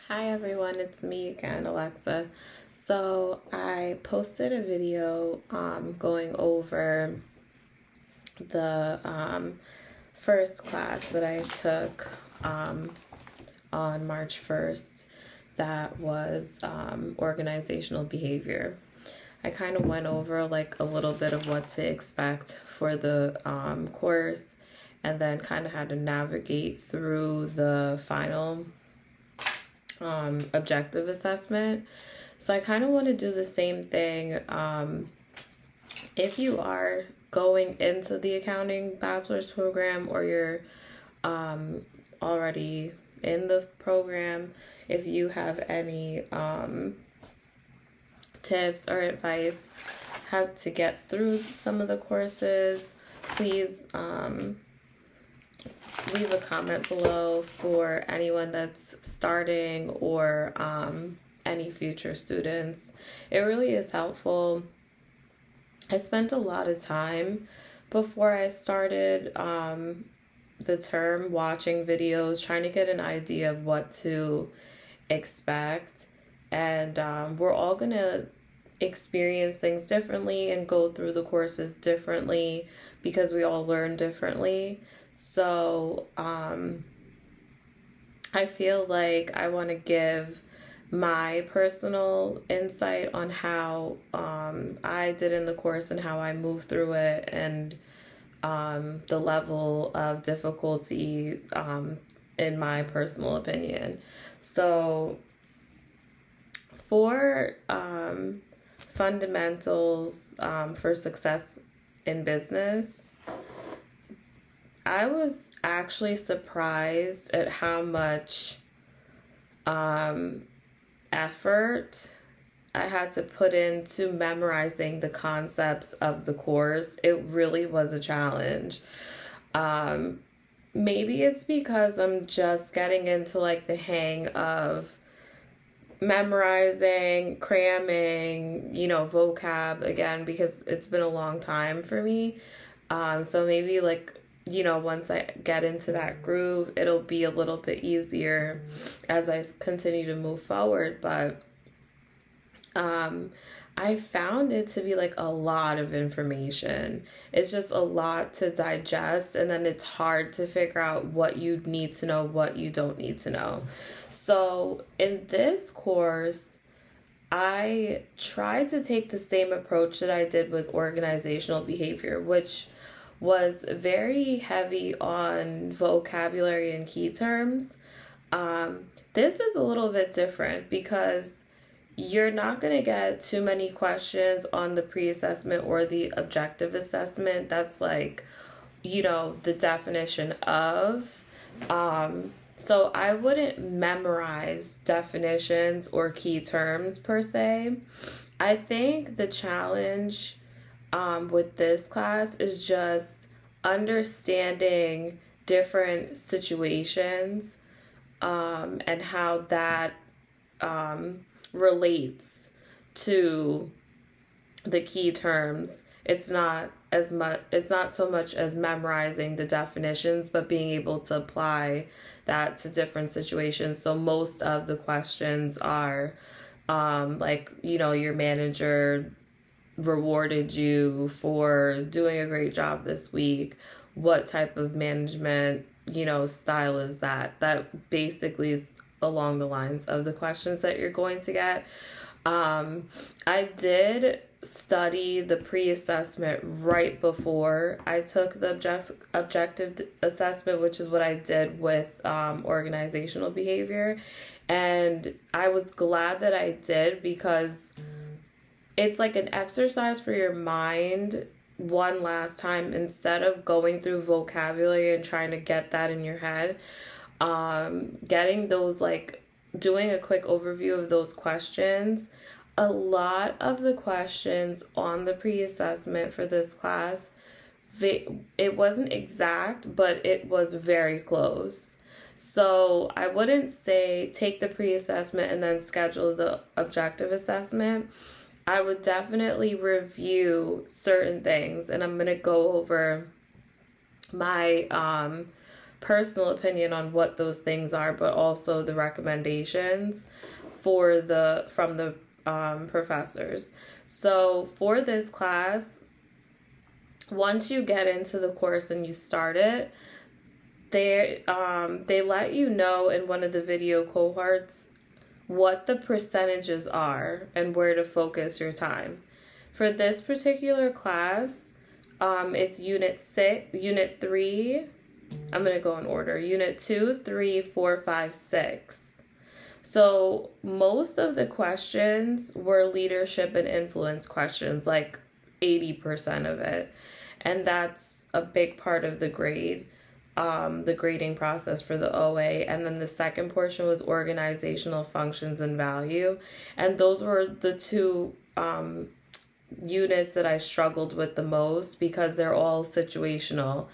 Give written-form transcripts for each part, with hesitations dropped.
Hi everyone, it's me again, Alexa. So I posted a video going over the first class that I took on March 1st that was organizational behavior. I kind of went over like a little bit of what to expect for the course, and then kind of had to navigate through the final objective assessment. So I kind of want to do the same thing. If you are going into the accounting bachelor's program, or you're already in the program, if you have any tips or advice how to get through some of the courses, please leave a comment below for anyone that's starting or any future students. It really is helpful. I spent a lot of time before I started the term watching videos, trying to get an idea of what to expect. And we're all going to experience things differently and go through the courses differently because we all learn differently. So I feel like I want to give my personal insight on how I did in the course and how I moved through it, and the level of difficulty in my personal opinion. So for fundamentals for success in business, I was actually surprised at how much effort I had to put into memorizing the concepts of the course. It really was a challenge. Maybe it's because I'm just getting into like the hang of memorizing, cramming, vocab again, because it's been a long time for me. So maybe once I get into that groove, it'll be a little bit easier as I continue to move forward. But I found it to be like a lot of information. It's just a lot to digest, and then it's hard to figure out what you need to know, what you don't need to know. So in this course, I tried to take the same approach that I did with organizational behavior, which was very heavy on vocabulary and key terms. This is a little bit different because you're not going to get too many questions on the pre-assessment or the objective assessment. That's like, the definition of. So I wouldn't memorize definitions or key terms per se. I think the challenge with this class is just understanding different situations and how that relates to the key terms. It's not so much as memorizing the definitions, but being able to apply that to different situations. So most of the questions are your manager rewarded you for doing a great job this week. What type of management, style is that? That basically is along the lines of the questions that you're going to get. I did study the pre-assessment right before I took the objective assessment, which is what I did with organizational behavior. And I was glad that I did, because it's like an exercise for your mind one last time, instead of going through vocabulary and trying to get that in your head. Getting those, doing a quick overview of those questions. A lot of the questions on the pre-assessment for this class, it wasn't exact, but it was very close. So I wouldn't say take the pre-assessment and then schedule the objective assessment. I would definitely review certain things, and I'm going to go over my personal opinion on what those things are, but also the recommendations from the professors. So for this class, once you get into the course and you start it, they let you know in one of the video cohorts what the percentages are and where to focus your time. For this particular class, it's Unit 3. I'm going to go in order. Unit 2, 3, 4, 5, 6. So most of the questions were leadership and influence questions, like 80% of it. And that's a big part of the grade, the grading process for the OA. And then the second portion was organizational functions and value. And those were the two units that I struggled with the most because they're all situational.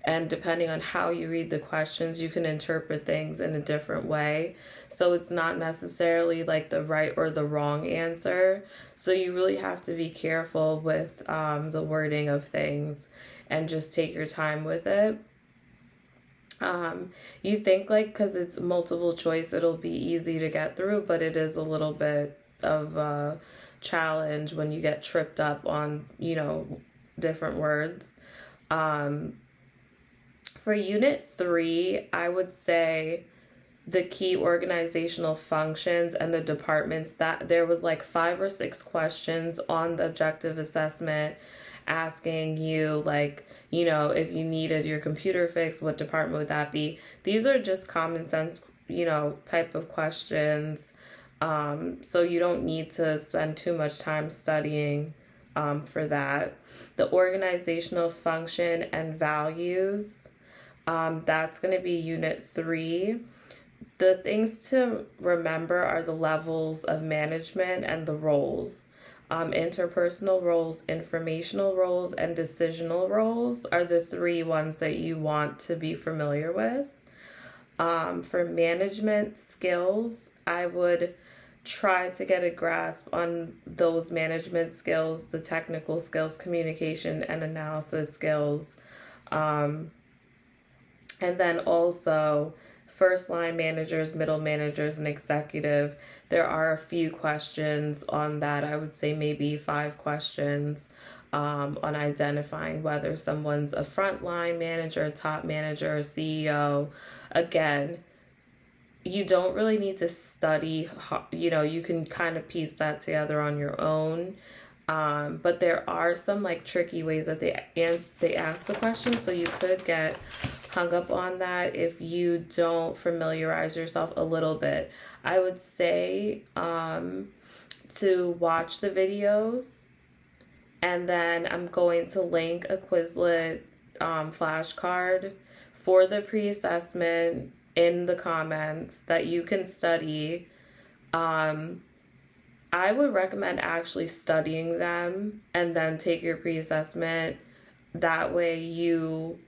And depending on how you read the questions, you can interpret things in a different way. So it's not necessarily like the right or the wrong answer. So you really have to be careful with the wording of things and just take your time with it. You think like because it's multiple choice, it'll be easy to get through, but it is a little bit of a challenge when you get tripped up on, different words. For Unit 3, I would say the key organizational functions and the departments, that there was like 5 or 6 questions on the objective assessment asking you, like, if you needed your computer fixed, what department would that be? These are just common sense, type of questions. So you don't need to spend too much time studying for that. The organizational function and values, that's going to be Unit 3. The things to remember are the levels of management and the roles. Interpersonal roles, informational roles, and decisional roles are the 3 ones that you want to be familiar with. For management skills, I would try to get a grasp on those management skills, the technical skills, communication and analysis skills. And then also first line managers, middle managers, and executive. There are a few questions on that. I would say maybe 5 questions on identifying whether someone's a frontline manager, top manager, or CEO. Again, you don't really need to study, you can kind of piece that together on your own. But there are some like tricky ways that they ask the question, so you could get hung up on that if you don't familiarize yourself a little bit. I would say to watch the videos, and then I'm going to link a Quizlet flashcard for the pre-assessment in the comments that you can study. I would recommend actually studying them and then take your pre-assessment. That way you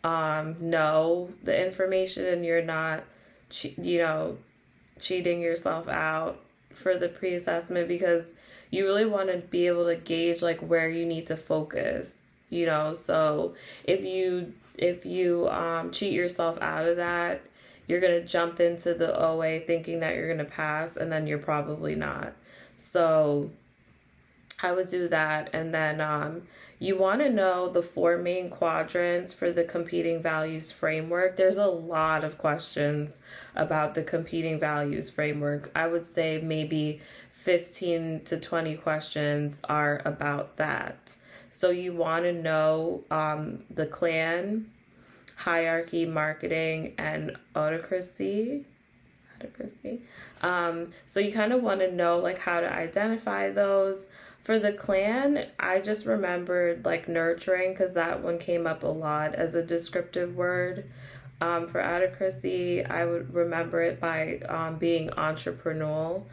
know the information and you're not, cheating yourself out for the pre-assessment, because you really want to be able to gauge like where you need to focus, So if you cheat yourself out of that, you're going to jump into the OA thinking that you're going to pass, and then you're probably not. So I would do that. And then you want to know the 4 main quadrants for the competing values framework. There's a lot of questions about the competing values framework. I would say maybe 15 to 20 questions are about that. So you want to know the clan, hierarchy, marketing, and autocracy. So you kind of want to know like how to identify those. For the clan, I just remembered like nurturing, because that one came up a lot as a descriptive word. For autocracy, I would remember it by being entrepreneurial.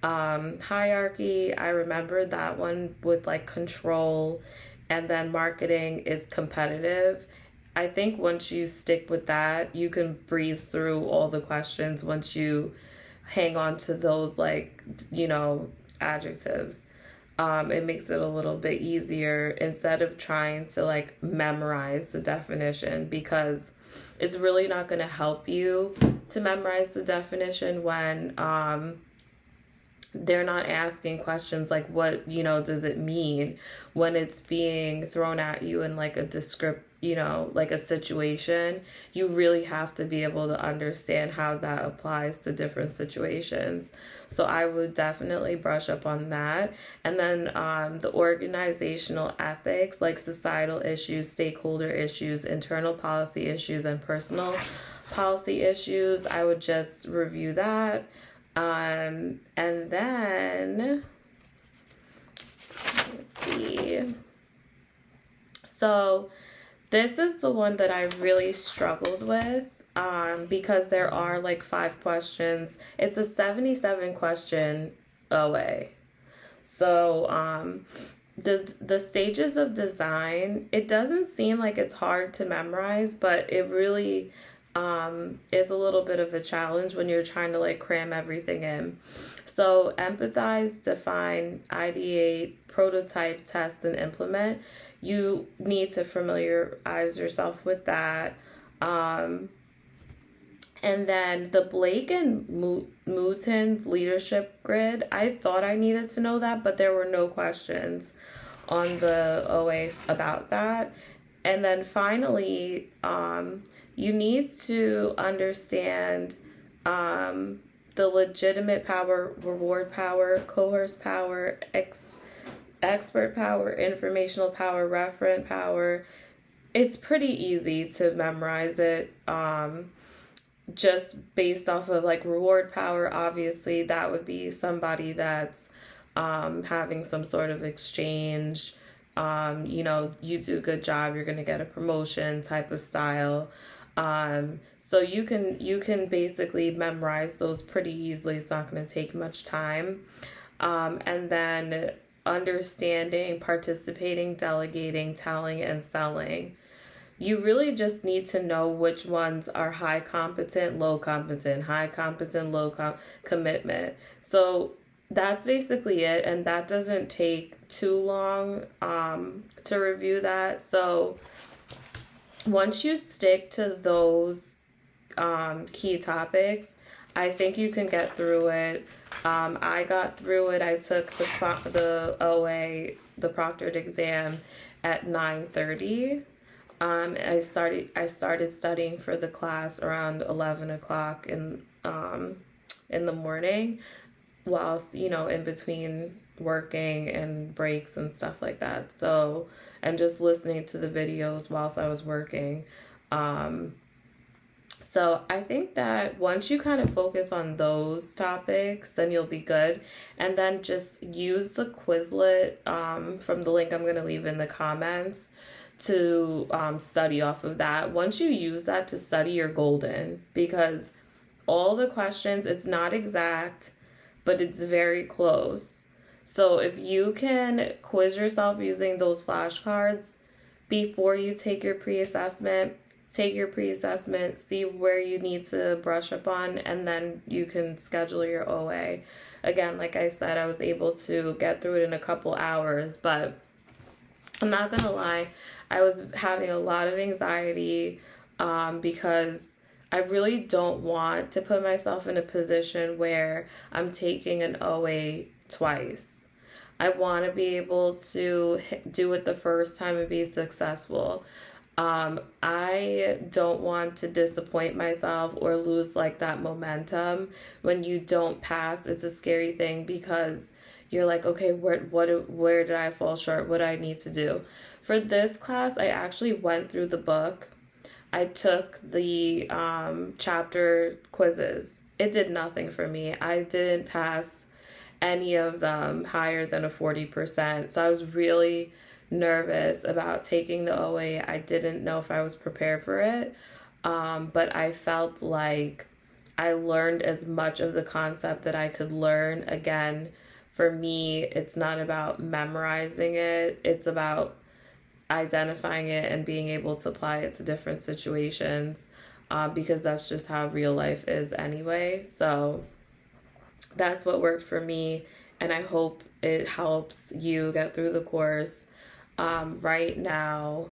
Hierarchy, I remembered that one with like control, and then marketing is competitive. I think once you stick with that, you can breeze through all the questions once you hang on to those, like, adjectives. It makes it a little bit easier instead of trying to, like, memorize the definition, because it's really not going to help you to memorize the definition when they're not asking questions like, what, does it mean, when it's being thrown at you in like a like a situation. You really have to be able to understand how that applies to different situations. So I would definitely brush up on that. And then the organizational ethics, like societal issues, stakeholder issues, internal policy issues, and personal policy issues, I would just review that. And then, let's see. So this is the one that I really struggled with, because there are like 5 questions. It's a 77 question OA. So, the stages of design, it doesn't seem like it's hard to memorize, but it really is a little bit of a challenge when you're trying to like cram everything in. So empathize, define, ideate, prototype, test, and implement. You need to familiarize yourself with that. And then the Blake and Mouton's leadership grid, I thought I needed to know that, but there were no questions on the OA about that. And then finally, you need to understand the legitimate power, reward power, coerce power, expert power, informational power, referent power. It's pretty easy to memorize it, just based off of like reward power. Obviously, that would be somebody that's having some sort of exchange. You do a good job, you're going to get a promotion type of style. So you can basically memorize those pretty easily. It's not going to take much time. And then understanding, participating, delegating, telling, and selling. You really just need to know which ones are high competent, low competent, high competent, low commitment. So that's basically it. And that doesn't take too long to review that. So once you stick to those key topics, I think you can get through it. I got through it. I took the OA, the proctored exam, at 9:30. I started studying for the class around 11 o'clock in the morning, whilst in between working and breaks and stuff like that. So, and just listening to the videos whilst I was working. So I think that once you kind of focus on those topics, then you'll be good. And then just use the Quizlet from the link I'm going to leave in the comments to study off of that. Once you use that to study, you're golden, because all the questions, it's not exact, but it's very close. So if you can quiz yourself using those flashcards before you take your pre-assessment, see where you need to brush up on, and then you can schedule your OA. Again, like I said, I was able to get through it in a couple hours, but I'm not going to lie, I was having a lot of anxiety because I really don't want to put myself in a position where I'm taking an OA twice. I want to be able to do it the first time and be successful. I don't want to disappoint myself or lose like that momentum. When you don't pass, it's a scary thing, because you're like, okay, where did I fall short? What do I need to do? For this class, I actually went through the book. I took the chapter quizzes. It did nothing for me. I didn't pass any of them higher than a 40%. So I was really nervous about taking the OA. I didn't know if I was prepared for it, but I felt like I learned as much of the concept that I could learn. Again, for me, it's not about memorizing it. It's about identifying it and being able to apply it to different situations, because that's just how real life is anyway. So that's what worked for me, and I hope it helps you get through the course. Right now,